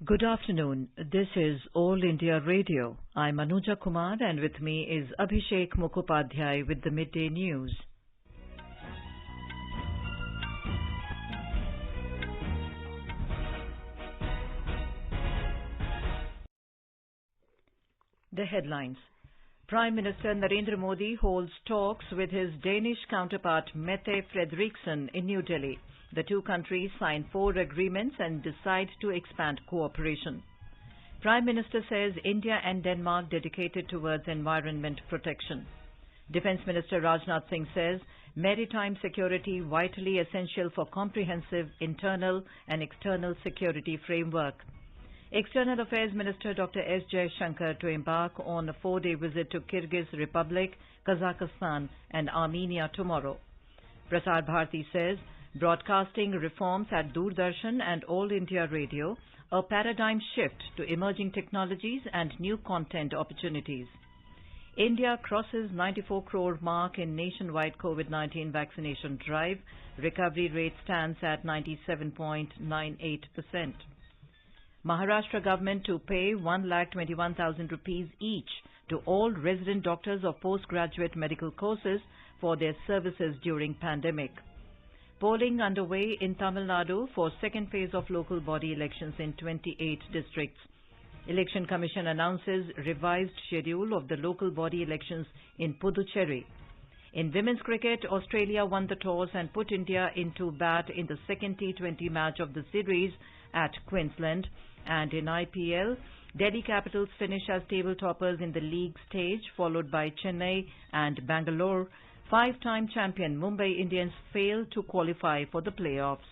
Good afternoon. This is All India Radio. I'm Anuja Kumar and with me is Abhishek Mukhopadhyay with the Midday News. The headlines. Prime Minister Narendra Modi holds talks with his Danish counterpart Mette Frederiksen in New Delhi. The two countries sign 4 agreements and decide to expand cooperation. Prime Minister says India and Denmark dedicated towards environment protection. Defence Minister Rajnath Singh says maritime security vitally essential for comprehensive internal and external security framework. External Affairs Minister Dr. S. Jaishankar to embark on a 4-day visit to Kyrgyz Republic, Kazakhstan and Armenia tomorrow. Prasar Bharati says broadcasting reforms at Doordarshan and All India Radio, a paradigm shift to emerging technologies and new content opportunities. India crosses 94 crore mark in nationwide COVID-19 vaccination drive. Recovery rate stands at 97.98%. Maharashtra government to pay 1,21,000 rupees each to all resident doctors of postgraduate medical courses for their services during pandemic. Polling underway in Tamil Nadu for second phase of local body elections in 28 districts. Election Commission announces revised schedule of the local body elections in Puducherry. In women's cricket, Australia won the toss and put India into bat in the second T20 match of the series at Queensland. And in IPL, Delhi Capitals finish as table toppers in the league stage, followed by Chennai and Bangalore. 5-time champion Mumbai Indians fail to qualify for the playoffs.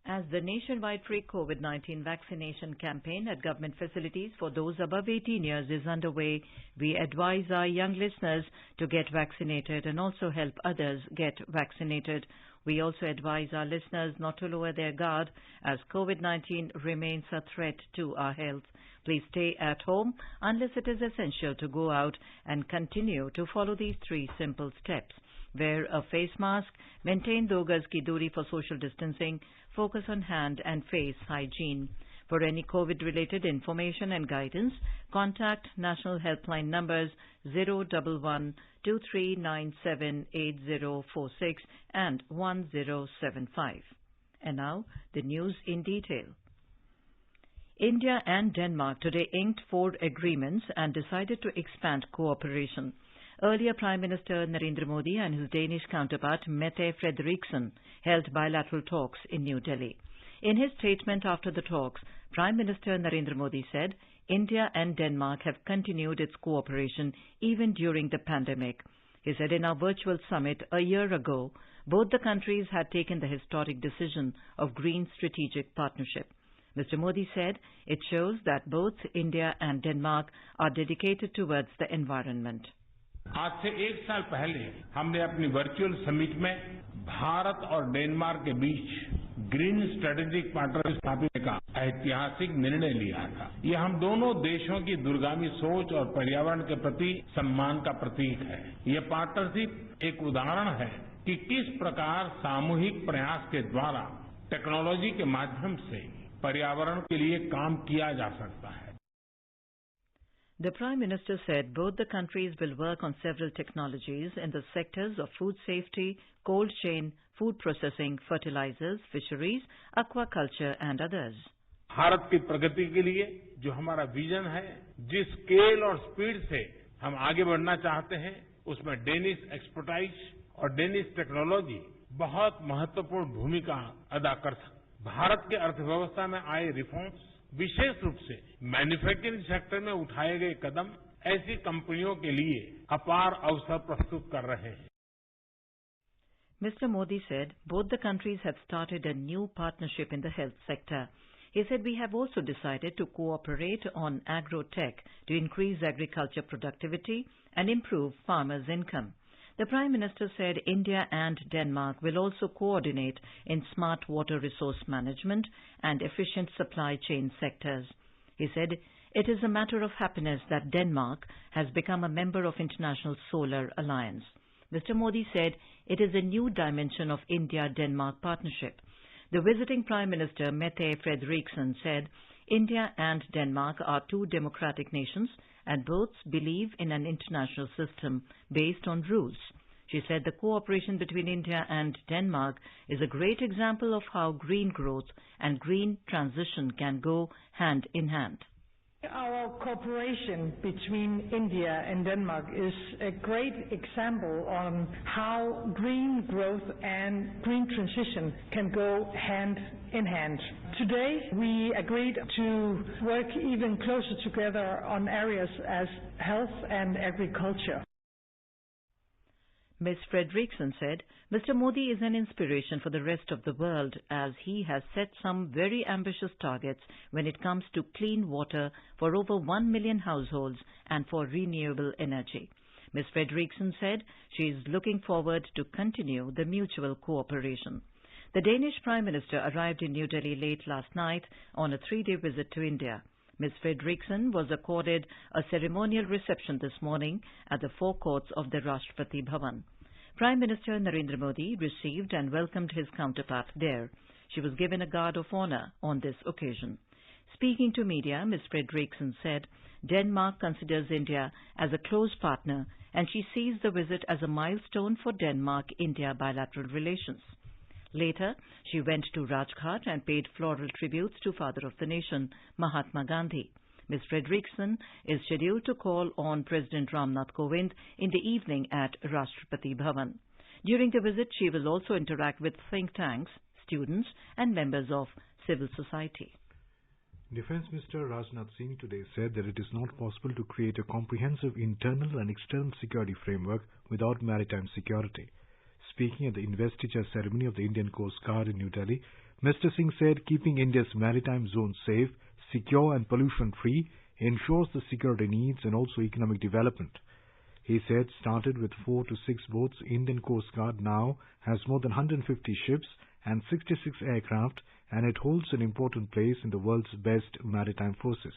As the nationwide free COVID-19 vaccination campaign at government facilities for those above 18 years is underway, we advise our young listeners to get vaccinated and also help others get vaccinated. We also advise our listeners not to lower their guard as COVID-19 remains a threat to our health. Please stay at home unless it is essential to go out and continue to follow these 3 simple steps. Wear a face mask, maintain 2 gaz ki duri for social distancing, focus on hand and face hygiene. For any COVID-related information and guidance, contact national helpline numbers 011-2397-8046 and 1075. And now, the news in detail. India and Denmark today inked 4 agreements and decided to expand cooperation. Earlier, Prime Minister Narendra Modi and his Danish counterpart Mette Frederiksen held bilateral talks in New Delhi. In his statement after the talks, Prime Minister Narendra Modi said India and Denmark have continued its cooperation even during the pandemic. He said in our virtual summit a year ago, both the countries had taken the historic decision of Green Strategic Partnership. Mr. Modi said it shows that both India and Denmark are dedicated towards the environment. आज से 1 साल पहले हमने अपनी virtual summit में भारत और Denmark के बीच green strategic partnership स्थापित करने का ऐतिहासिक निर्णय लिया था। यह हम दोनों देशों की दूरगामी सोच और पर्यावरण के प्रति सम्मान का प्रतीक है। यह पार्टनरशिप एक उदाहरण है कि किस प्रकार सामूहिक प्रयास के द्वारा टेक्नोलॉजी के माध्यम से पर्यावरण के लिए काम किया जा सकता है। The Prime Minister said both the countries will work on several technologies in the sectors of food safety, cold chain, food processing, fertilizers, fisheries, aquaculture and others. Bharat की प्रगति के लिए जो हमारा विजन है, जिस स्केल और स्पीड से हम आगे बढ़ना चाहते हैं, उसमें डेनिश एक्सपर्टाइज और डेनिश टेक्नोलॉजी बहुत महत्वपूर्ण भूमिका अदा कर सकती है। भारत के अर्थव्यवस्था में आए रिफॉर्म्स, विशेष रूप से मैन्युफैक्चरिंग सेक्टर में उठाए गए कदम ऐसी कंपनियों के लिए अपार अवसर प्रस्तुत कर रहे हैं। Mr. Modi said both the countries have started a new partnership in the health sector. He said we have also decided to cooperate on agro-tech to increase agriculture productivity and improve farmers' income. The Prime Minister said India and Denmark will also coordinate in smart water resource management and efficient supply chain sectors. He said it is a matter of happiness that Denmark has become a member of International Solar Alliance. Mr. Modi said it is a new dimension of India-Denmark partnership. The visiting Prime Minister Mette Frederiksen said India and Denmark are two democratic nations and both believe in an international system based on rules. She said the cooperation between India and Denmark is a great example of how green growth and green transition can go hand in hand. Our cooperation between India and Denmark is a great example on how green growth and green transition can go hand in hand. Today, we agreed to work even closer together on areas as health and agriculture. Ms. Frederiksen said, Mr. Modi is an inspiration for the rest of the world as he has set some very ambitious targets when it comes to clean water for over 1 million households and for renewable energy. Ms. Frederiksen said she is looking forward to continue the mutual cooperation. The Danish Prime Minister arrived in New Delhi late last night on a 3-day visit to India. Ms. Frederiksen was accorded a ceremonial reception this morning at the forecourts of the Rashtrapati Bhavan. Prime Minister Narendra Modi received and welcomed his counterpart there. She was given a guard of honor on this occasion. Speaking to media, Ms. Frederiksen said Denmark considers India as a close partner and she sees the visit as a milestone for Denmark-India bilateral relations. Later, she went to Rajghat and paid floral tributes to Father of the Nation, Mahatma Gandhi. Ms. Frederiksen is scheduled to call on President Ramnath Kovind in the evening at Rashtrapati Bhavan. During the visit, she will also interact with think tanks, students and members of civil society. Defence Minister Rajnath Singh today said that it is not possible to create a comprehensive internal and external security framework without maritime security. Speaking at the investiture ceremony of the Indian Coast Guard in New Delhi, Mr. Singh said keeping India's maritime zone safe, secure and pollution-free ensures the security needs and also economic development. He said started with 4 to 6 boats, Indian Coast Guard now has more than 150 ships and 66 aircraft and it holds an important place in the world's best maritime forces.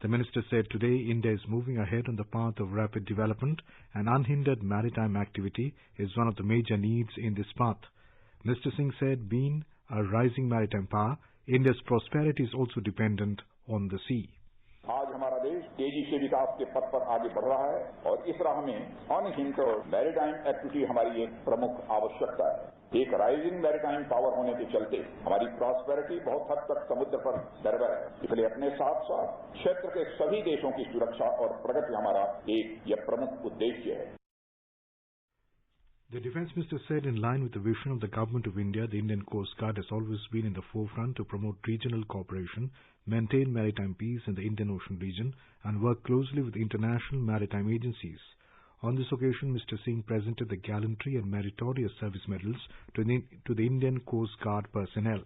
The minister said today India is moving ahead on the path of rapid development and unhindered maritime activity is one of the major needs in this path. Mr. Singh said being a rising maritime power, India's prosperity is also dependent on the sea. आज हमारा देश तेजी से विकास के पथ पर आगे बढ़ रहा है और इस राह में अनहिंडर्ड मैरीटाइम एक्टिविटी हमारी एक प्रमुख आवश्यकता है। एक राइजिंग मैरीटाइम पावर होने के चलते हमारी प्रॉस्पेरिटी बहुत हद तक समुद्र पर निर्भर है। इसलिए अपने साथ साथ क्षेत्र के सभी देशों की सुरक्षा और प्रगति हमारा एक यह प्रमुख उद्देश्य है। The Defence Minister said in line with the vision of the Government of India, the Indian Coast Guard has always been in the forefront to promote regional cooperation, maintain maritime peace in the Indian Ocean region and work closely with international maritime agencies. On this occasion, Mr. Singh presented the Gallantry and Meritorious Service Medals to the Indian Coast Guard personnel.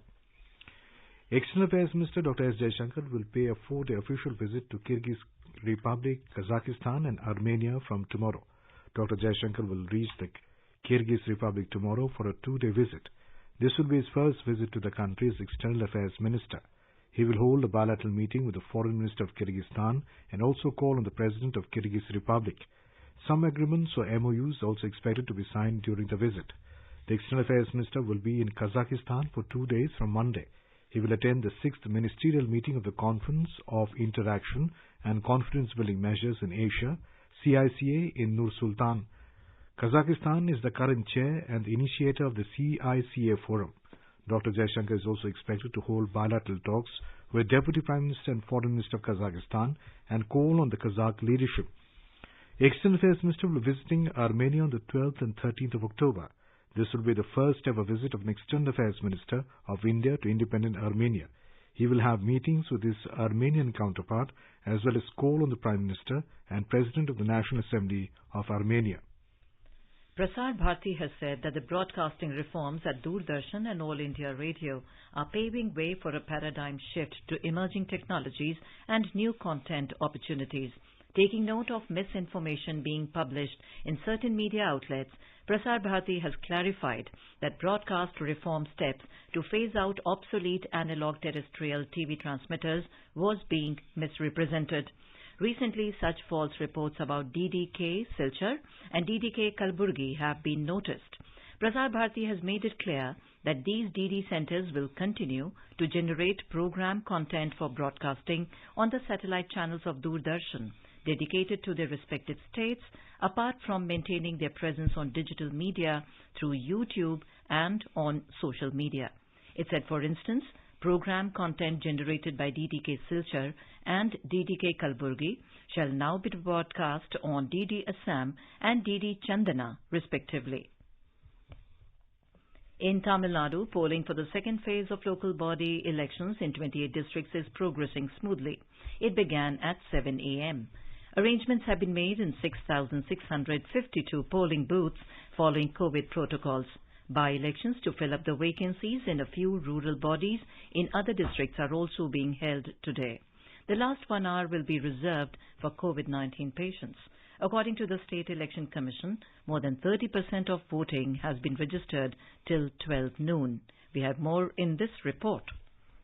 External Affairs Minister Dr. S. Jaishankar will pay a 4-day official visit to Kyrgyz Republic, Kazakhstan and Armenia from tomorrow. Dr. Jaishankar will reach the Kyrgyz Republic tomorrow for a 2-day visit. This will be his first visit to the country as External Affairs Minister. He will hold a bilateral meeting with the Foreign Minister of Kyrgyzstan and also call on the President of Kyrgyz Republic. Some agreements or MOUs are also expected to be signed during the visit. The External Affairs Minister will be in Kazakhstan for 2 days from Monday. He will attend the 6th ministerial meeting of the Conference of Interaction and Confidence Building Measures in Asia, CICA, in Nur Sultan. Kazakhstan is the current chair and the initiator of the CICA Forum. Dr. Jaishankar is also expected to hold bilateral talks with Deputy Prime Minister and Foreign Minister of Kazakhstan and call on the Kazakh leadership. External Affairs Minister will be visiting Armenia on the 12th and 13th of October. This will be the first ever visit of an External Affairs Minister of India to independent Armenia. He will have meetings with his Armenian counterpart as well as call on the Prime Minister and President of the National Assembly of Armenia. Prasar Bharati has said that the broadcasting reforms at Doordarshan and All India Radio are paving way for a paradigm shift to emerging technologies and new content opportunities. Taking note of misinformation being published in certain media outlets, Prasar Bharati has clarified that broadcast reform steps to phase out obsolete analog terrestrial TV transmitters was being misrepresented. Recently, such false reports about DDK Silchar and DDK Kalburgi have been noticed. Prasar Bharati has made it clear that these DD centers will continue to generate program content for broadcasting on the satellite channels of Doordarshan, dedicated to their respective states, apart from maintaining their presence on digital media through YouTube and on social media. It said, for instance, program content generated by DDK Silchar and DDK Kalburgi shall now be broadcast on DD Assam and DD Chandana, respectively. In Tamil Nadu, polling for the second phase of local body elections in 28 districts is progressing smoothly. It began at 7 a.m. Arrangements have been made in 6,652 polling booths following COVID protocols. By-elections to fill up the vacancies in a few rural bodies in other districts are also being held today. The last 1 hour will be reserved for COVID-19 patients. According to the State Election Commission, more than 30% of voting has been registered till 12 noon. We have more in this report.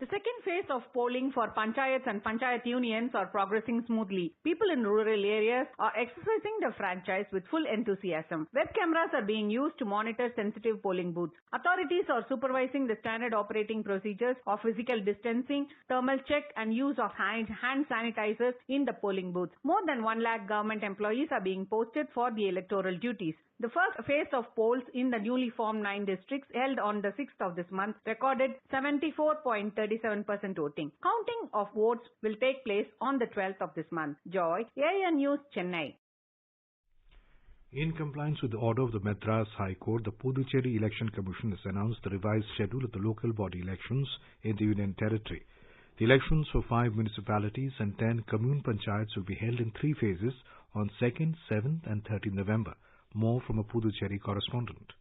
The second phase of polling for panchayats and panchayat unions are progressing smoothly. People in rural areas are exercising their franchise with full enthusiasm. Web cameras are being used to monitor sensitive polling booths. Authorities are supervising the standard operating procedures of physical distancing, thermal check and use of hand sanitizers in the polling booths. More than 1 lakh government employees are being posted for the electoral duties. The first phase of polls in the newly formed 9 districts held on the 6th of this month recorded 74.37% voting. Counting of votes will take place on the 12th of this month. Joy, AIN News, Chennai. In compliance with the order of the Madras High Court, the Puducherry Election Commission has announced the revised schedule of the local body elections in the Union Territory. The elections for 5 municipalities and 10 commune panchayats will be held in 3 phases on 2nd, 7th and 13th November. More from a Puducherry correspondent.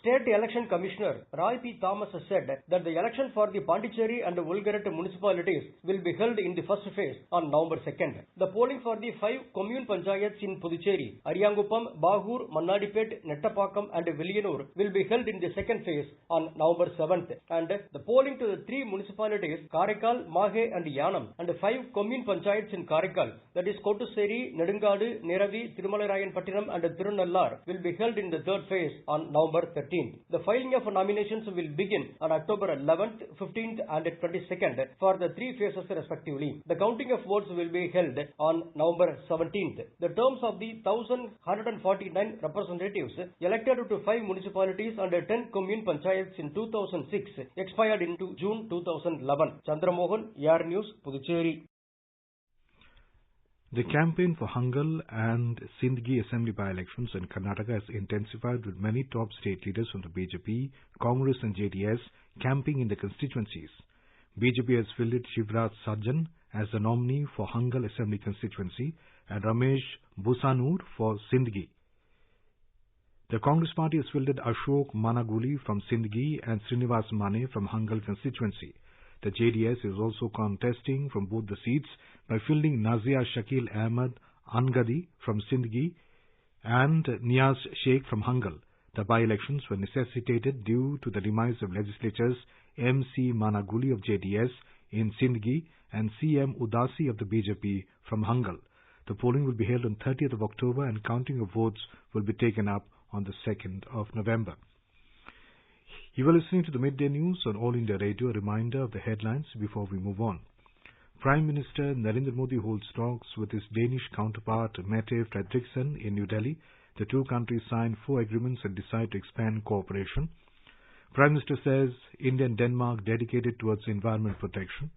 State Election Commissioner Roy P. Thomas has said that the election for the Pondicherry and Vulgaret municipalities will be held in the first phase on November 2nd. The polling for the 5 commune panchayats in Puducherry, Ariyanguppam, Bagur, Mannadipet, Nettapakam and Viliyanur will be held in the second phase on November 7th. And the polling to the 3 municipalities, Karaikal, Mahe and Yanam, and 5 commune panchayats in Karaikal, that is Kottuseri, Nedungadu, Neravi, Tirumalairayanpattinam and Tirunallar will be held in the third phase on November 13th. The filing of nominations will begin on October 11th, 15th and 22nd for the 3 phases respectively. The counting of votes will be held on November 17th. The terms of the 1,149 representatives elected to 5 municipalities and 10 commune panchayats in 2006 expired into June 2011. Chandramohan, AIR News, Puducherry. The campaign for Hangal and Sindhgi Assembly by-elections in Karnataka has intensified with many top state leaders from the BJP, Congress and JDS camping in the constituencies. BJP has fielded Shivraj Sajjan as the nominee for Hangal Assembly constituency and Ramesh Busanur for Sindhgi. The Congress party has fielded Ashok Managuli from Sindhgi and Srinivas Mane from Hangal constituency. The JDS is also contesting from both the seats by fielding Nazia Shakil Ahmed Angadi from Sindhgi and Niaz Sheikh from Hangal. The by-elections were necessitated due to the demise of legislators M.C. Managuli of JDS in Sindhgi and C.M. Udasi of the BJP from Hangal. The polling will be held on 30th of October and counting of votes will be taken up on the 2nd of November. You are listening to the Midday News on All India Radio. A reminder of the headlines before we move on. Prime Minister Narendra Modi holds talks with his Danish counterpart Mette Frederiksen in New Delhi. The 2 countries signed 4 agreements and decide to expand cooperation. Prime Minister says India and Denmark dedicated towards environment protection.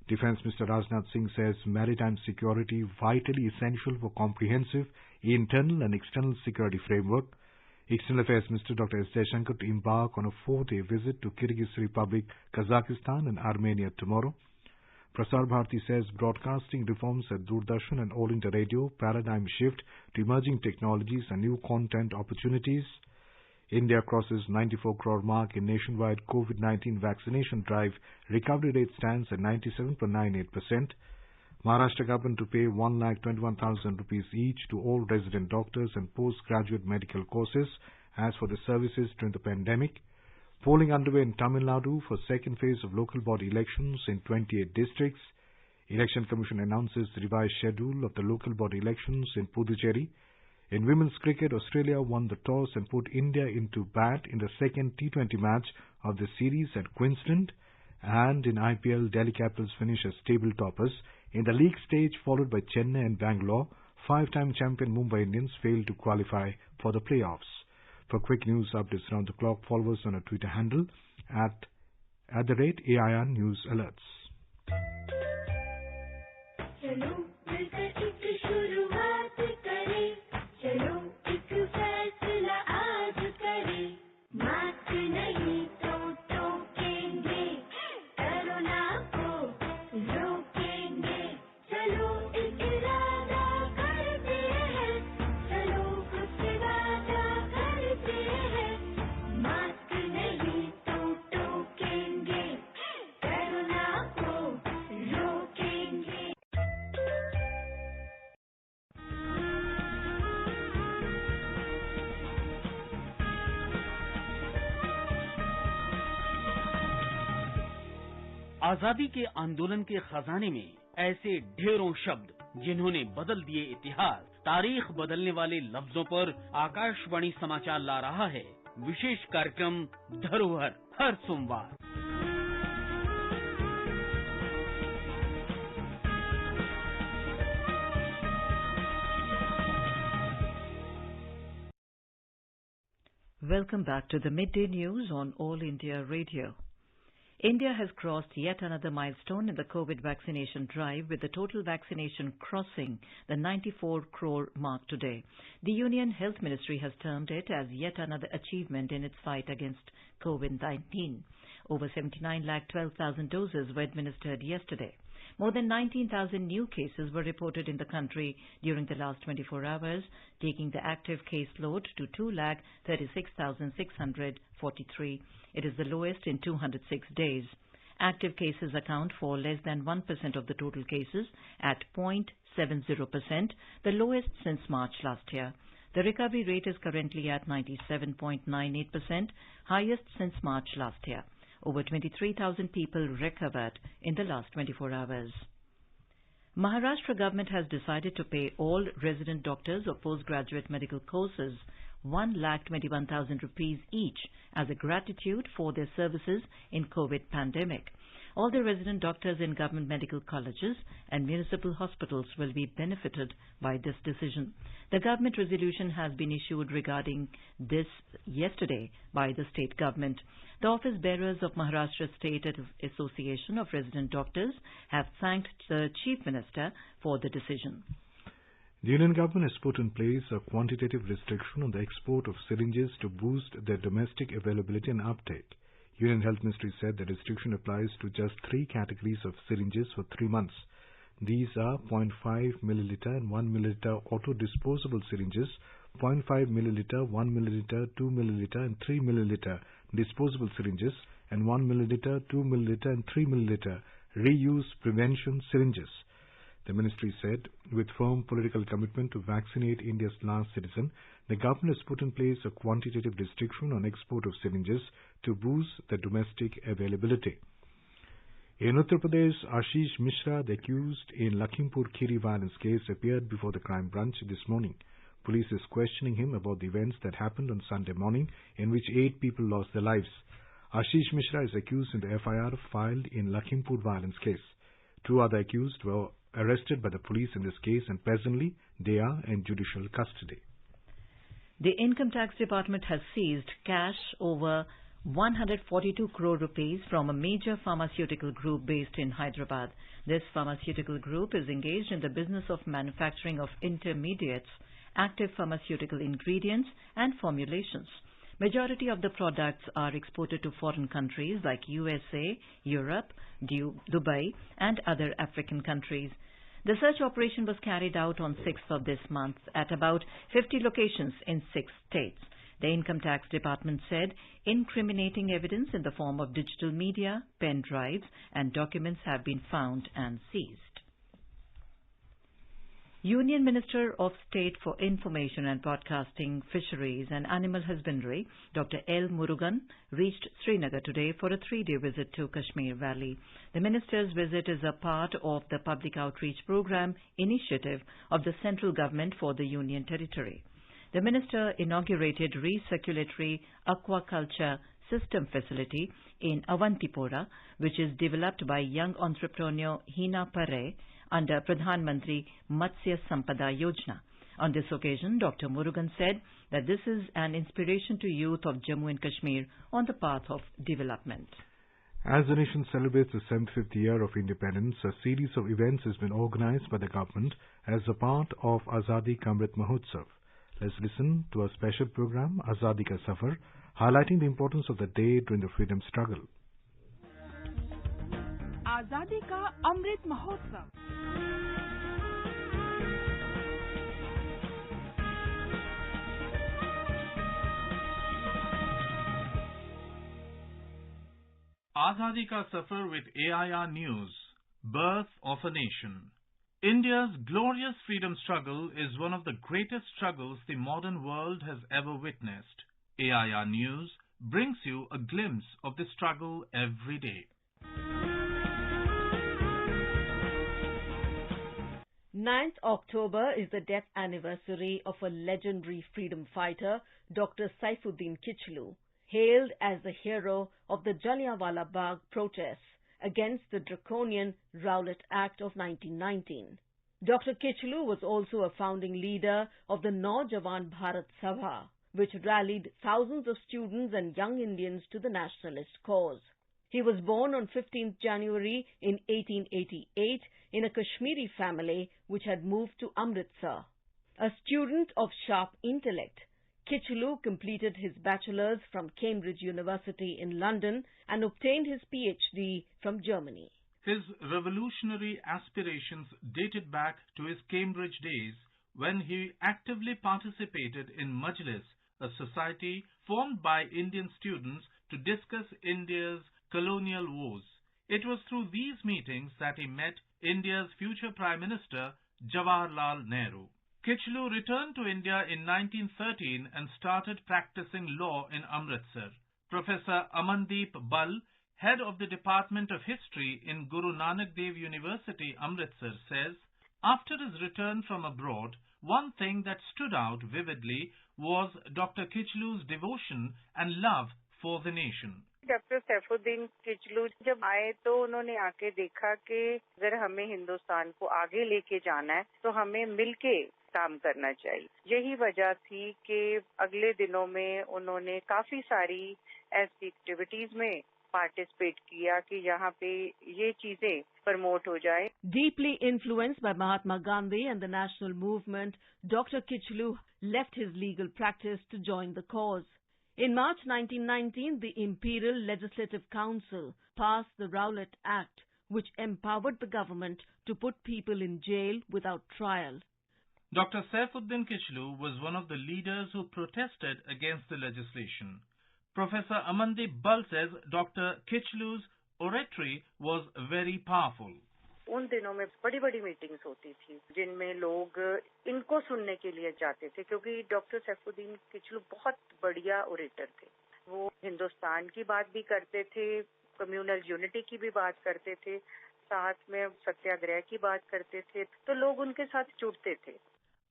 Defence Minister Rajnath Singh says maritime security vitally essential for comprehensive internal and external security framework. External Affairs Minister Dr. S. Jaishankar to embark on a 4-day visit to Kyrgyz Republic, Kazakhstan and Armenia tomorrow. Prasar Bharati says broadcasting reforms at Doordarshan and All India Radio, paradigm shift to emerging technologies and new content opportunities. India crosses 94 crore mark in nationwide COVID-19 vaccination drive. Recovery rate stands at 97.98%. Maharashtra government to pay 1,21,000 rupees each to all resident doctors and postgraduate medical courses as for the services during the pandemic. Polling underway in Tamil Nadu for second phase of local body elections in 28 districts. Election Commission announces the revised schedule of the local body elections in Puducherry. In women's cricket, Australia won the toss and put India into bat in the second T20 match of the series at Queensland. And in IPL, Delhi Capitals finish as table toppers. In the league stage, followed by Chennai and Bangalore, five-time champion Mumbai Indians failed to qualify for the playoffs. For quick news updates round the clock, follow us on our Twitter handle at @AIR News Alerts. आजादी के आंदोलन के खजाने में ऐसे ढेरों शब्द जिन्होंने बदल दिए इतिहास। तारीख बदलने वाले लफ्जों पर आकाशवाणी समाचार ला रहा है विशेष कार्यक्रम धरोहर हर सोमवार। Welcome back to the Midday News on All India Radio. India has crossed yet another milestone in the COVID vaccination drive, with the total vaccination crossing the 94 crore mark today. The Union Health Ministry has termed it as yet another achievement in its fight against COVID-19. Over 79,12,000 doses were administered yesterday. More than 19,000 new cases were reported in the country during the last 24 hours, taking the active caseload to 2,36,643. It is the lowest in 206 days. Active cases account for less than 1% of the total cases at 0.70%, the lowest since March last year. The recovery rate is currently at 97.98%, highest since March last year. Over 23,000 people recovered in the last 24 hours. Maharashtra government has decided to pay all resident doctors of postgraduate medical courses 1,21,000 rupees each as a gratitude for their services in COVID pandemic. All the resident doctors in government medical colleges and municipal hospitals will be benefited by this decision. The government resolution has been issued regarding this yesterday by the state government. The office bearers of Maharashtra State Association of Resident Doctors have thanked the Chief Minister for the decision. The Union government has put in place a quantitative restriction on the export of syringes to boost their domestic availability and uptake. Union Health Ministry said the restriction applies to just 3 categories of syringes for 3 months. These are 0.5 milliliter and 1 milliliter auto-disposable syringes, 0.5 milliliter, 1 milliliter, 2 milliliter and 3 milliliter disposable syringes, and 1 milliliter, 2 milliliter and 3 milliliter reuse prevention syringes. The ministry said, with firm political commitment to vaccinate India's last citizen, the government has put in place a quantitative restriction on export of syringes to boost the domestic availability. In Uttar Pradesh, Ashish Mishra, the accused in Lakhimpur Kheri violence case, appeared before the crime branch this morning. Police is questioning him about the events that happened on Sunday morning, in which 8 people lost their lives. Ashish Mishra is accused in the FIR filed in Lakhimpur violence case. 2 other accused were arrested by the police in this case, and presently they are in judicial custody. The Income Tax Department has seized cash over 142 crore rupees from a major pharmaceutical group based in Hyderabad. This pharmaceutical group is engaged in the business of manufacturing of intermediates, active pharmaceutical ingredients and formulations. Majority of the products are exported to foreign countries like USA, Europe, Dubai and other African countries. The search operation was carried out on 6th of this month at about 50 locations in 6 states. The Income Tax Department said incriminating evidence in the form of digital media, pen drives and documents have been found and seized. Union Minister of State for Information and Broadcasting, Fisheries and Animal Husbandry, Dr. L. Murugan, reached Srinagar today for a 3-day visit to Kashmir Valley. The minister's visit is a part of the public outreach program initiative of the central government for the Union Territory. The minister inaugurated recirculatory aquaculture system facility in Avantipora, which is developed by young entrepreneur Hina Pare under Pradhan Mantri Matsya Sampada Yojana. On this occasion, Dr. Murugan said that this is an inspiration to youth of Jammu and Kashmir on the path of development. As the nation celebrates the 75th year of independence, a series of events has been organized by the government as a part of Azadi Ka Amrit Mahotsav. Let's listen to a special program, Azadi Ka Safar, highlighting the importance of the day during the freedom struggle. Azadi Ka Amrit Mahotsav. Azadi Ka Safar with AIR News. Birth of a Nation. India's glorious freedom struggle is one of the greatest struggles the modern world has ever witnessed. AIR News brings you a glimpse of the struggle every day. 9th October is the death anniversary of a legendary freedom fighter, Dr. Saifuddin Kichlu, hailed as the hero of the Jallianwala Bagh protests against the draconian Rowlatt Act of 1919. Dr. Kichlu was also a founding leader of the Naujawan Bharat Sabha, which rallied thousands of students and young Indians to the nationalist cause. He was born on 15th January in 1888 in a Kashmiri family which had moved to Amritsar. A student of sharp intellect, Kichlu completed his bachelor's from Cambridge University in London and obtained his PhD from Germany. His revolutionary aspirations dated back to his Cambridge days when he actively participated in Majlis, a society formed by Indian students to discuss India's colonial woes. It was through these meetings that he met India's future Prime Minister, Jawaharlal Nehru. Kichlu returned to India in 1913 and started practicing law in Amritsar. Professor Amandeep Bal, head of the Department of History in Guru Nanak Dev University, Amritsar, says, after his return from abroad, one thing that stood out vividly was Dr. Kichlu's devotion and love for the nation. Doctor Saifuddin Kitchlew जब आए तो उन्होंने आके देखा कि अगर हमें हिंदुस्तान को आगे लेके जाना है तो हमें मिलके काम करना चाहिए। यही वजह थी कि अगले दिनों में उन्होंने काफी सारी ऐसी एक्टिविटीज में पार्टिसिपेट किया कि यहाँ पे ये चीजें प्रमोट हो जाए। Deeply influenced by Mahatma Gandhi and the national movement, Dr. Kichlu left his legal practice to join the cause. In March 1919, the Imperial Legislative Council passed the Rowlatt Act, which empowered the government to put people in jail without trial. Dr. Saifuddin Kichlu was one of the leaders who protested against the legislation. Professor Amandeep Bal says Dr. Kichlu's oratory was very powerful. उन दिनों में बड़ी-बड़ी meetings होती थी जिनमें लोग इनको सुनने के लिए जाते थे क्योंकि डॉक्टर सैफुद्दीन किचलू बहुत बढ़िया ओरेटर थे। वो हिंदुस्तान की बात भी करते थे, कम्युनल यूनिटी की भी बात करते थे, साथ में सत्याग्रह की बात करते थे, तो लोग उनके साथ जुड़ते थे।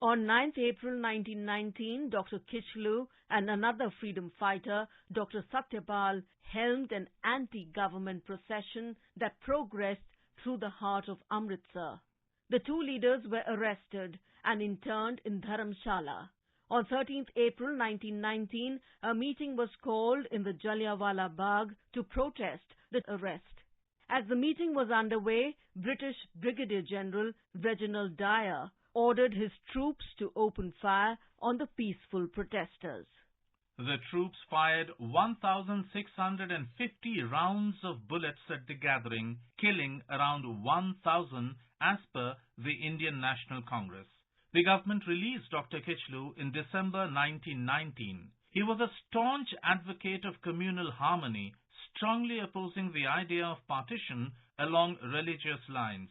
On 9th April 1919, Dr. Kichlu and another freedom fighter, Dr. Satyapal, helmed an anti-government procession that progressed through the heart of Amritsar. The two leaders were arrested and interned in Dharamshala. On 13th April 1919, a meeting was called in the Jallianwala Bagh to protest the arrest. As the meeting was underway, British Brigadier General Reginald Dyer ordered his troops to open fire on the peaceful protesters. The troops fired 1,650 rounds of bullets at the gathering, killing around 1,000 as per the Indian National Congress. The government released Dr. Kichlu in December 1919. He was a staunch advocate of communal harmony, strongly opposing the idea of partition along religious lines.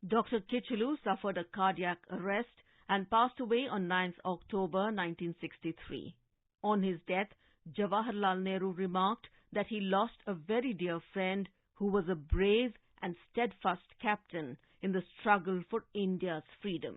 Dr. Kichlu suffered a cardiac arrest and passed away on 9th October 1963. On his death, Jawaharlal Nehru remarked that he lost a very dear friend who was a brave and steadfast captain in the struggle for India's freedom.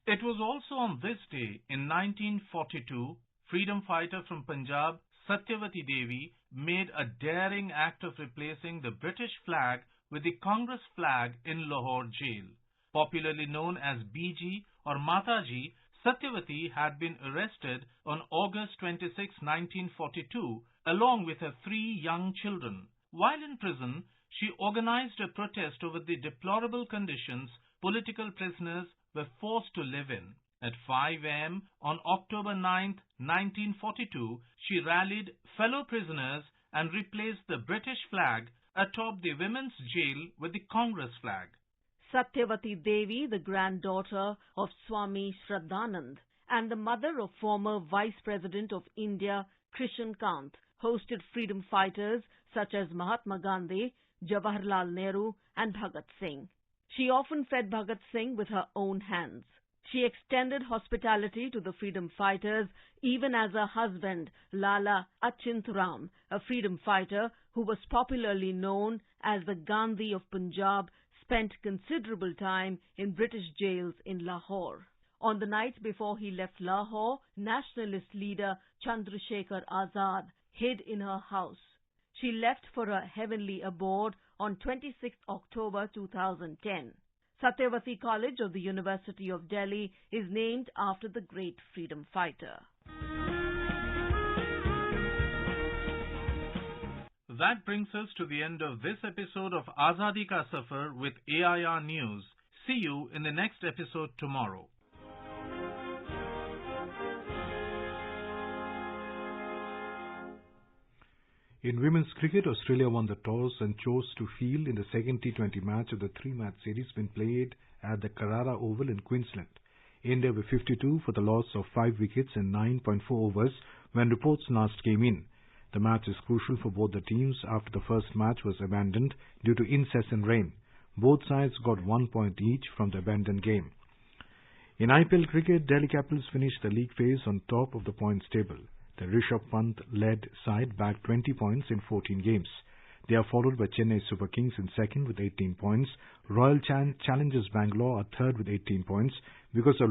It was also on this day in 1942, freedom fighter from Punjab, Satyavati Devi, made a daring act of replacing the British flag with the Congress flag in Lahore jail. Popularly known as BG or Mataji, Satyavati had been arrested on August 26, 1942, along with her 3 young children. While in prison, she organized a protest over the deplorable conditions political prisoners were forced to live in. At 5 a.m. on October 9, 1942, she rallied fellow prisoners and replaced the British flag atop the women's jail with the Congress flag. Satyavati Devi, the granddaughter of Swami Shraddhanand and the mother of former Vice President of India Krishan Kant, hosted freedom fighters such as Mahatma Gandhi, Jawaharlal Nehru and Bhagat Singh. She often fed Bhagat Singh with her own hands. She extended hospitality to the freedom fighters even as her husband, Lala Achintram, a freedom fighter who was popularly known as the Gandhi of Punjab, spent considerable time in British jails in Lahore. On the night before he left Lahore, nationalist leader Chandrasekhar Azad hid in her house. She left for her heavenly abode on 26 October 2010. Satyavati College of the University of Delhi is named after the great freedom fighter. That brings us to the end of this episode of Azadi Ka Safar with AIR News. See you in the next episode tomorrow. In women's cricket, Australia won the toss and chose to field in the second T20 match of the 3-match series being played at the Carrara Oval in Queensland. India were 52 for the loss of 5 wickets in 9.4 overs when reports last came in. The match is crucial for both the teams after the first match was abandoned due to incessant rain. Both sides got 1 point each from the abandoned game. In IPL cricket, Delhi Capitals finished the league phase on top of the points table. The Rishabh Pant-led side bagged 20 points in 14 games. They are followed by Chennai Super Kings in second with 18 points. Royal Challengers Bangalore are third with 18 points because of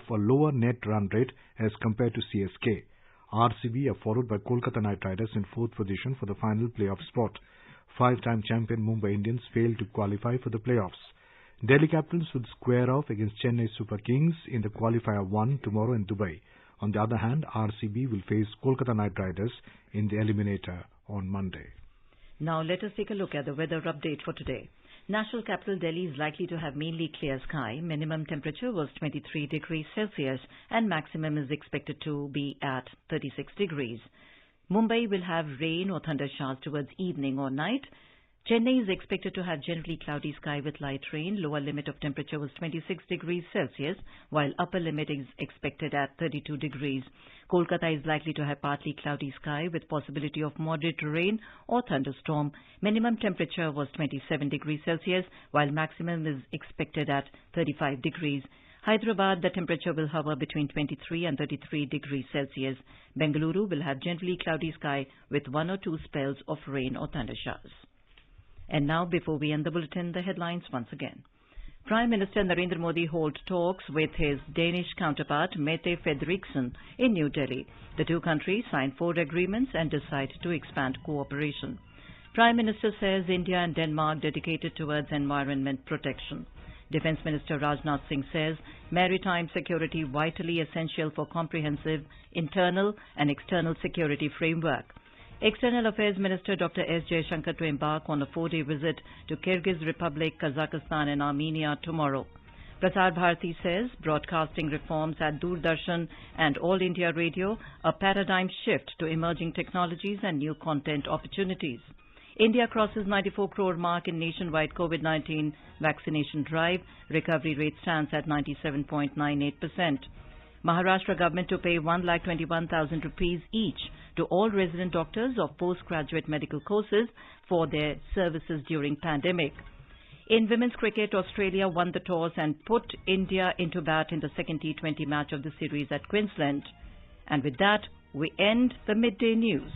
a lower net run rate as compared to CSK. RCB are followed by Kolkata Knight Riders in fourth position for the final playoff spot. 5-time champion Mumbai Indians failed to qualify for the playoffs. Delhi Capitals will square off against Chennai Super Kings in the qualifier 1 tomorrow in Dubai. On the other hand, RCB will face Kolkata Knight Riders in the eliminator on Monday. Now let us take a look at the weather update for today. National capital Delhi is likely to have mainly clear sky. Minimum temperature was 23 degrees Celsius and maximum is expected to be at 36 degrees. Mumbai will have rain or thunder showers towards evening or night. Chennai is expected to have generally cloudy sky with light rain. Lower limit of temperature was 26 degrees Celsius, while upper limit is expected at 32 degrees. Kolkata is likely to have partly cloudy sky with possibility of moderate rain or thunderstorm. Minimum temperature was 27 degrees Celsius, while maximum is expected at 35 degrees. Hyderabad, the temperature will hover between 23 and 33 degrees Celsius. Bengaluru will have generally cloudy sky with 1 or 2 spells of rain or thunder showers. And now, before we end the bulletin, the headlines once again. Prime Minister Narendra Modi holds talks with his Danish counterpart Mette Frederiksen in New Delhi. The two countries signed 4 agreements and decide to expand cooperation. Prime Minister says India and Denmark dedicated towards environment protection. Defence Minister Rajnath Singh says maritime security vitally essential for comprehensive internal and external security framework. External Affairs Minister Dr. S. Jaishankar to embark on a 4-day visit to Kyrgyz Republic, Kazakhstan and Armenia tomorrow. Prasar Bharati says broadcasting reforms at Doordarshan and All India Radio, a paradigm shift to emerging technologies and new content opportunities. India crosses 94 crore mark in nationwide COVID-19 vaccination drive. Recovery rate stands at 97.98%. Maharashtra government to pay 1,21,000 rupees each to all resident doctors of postgraduate medical courses for their services during pandemic. In women's cricket, Australia won the toss and put India into bat in the second T20 match of the series at Queensland. And with that, we end the midday news.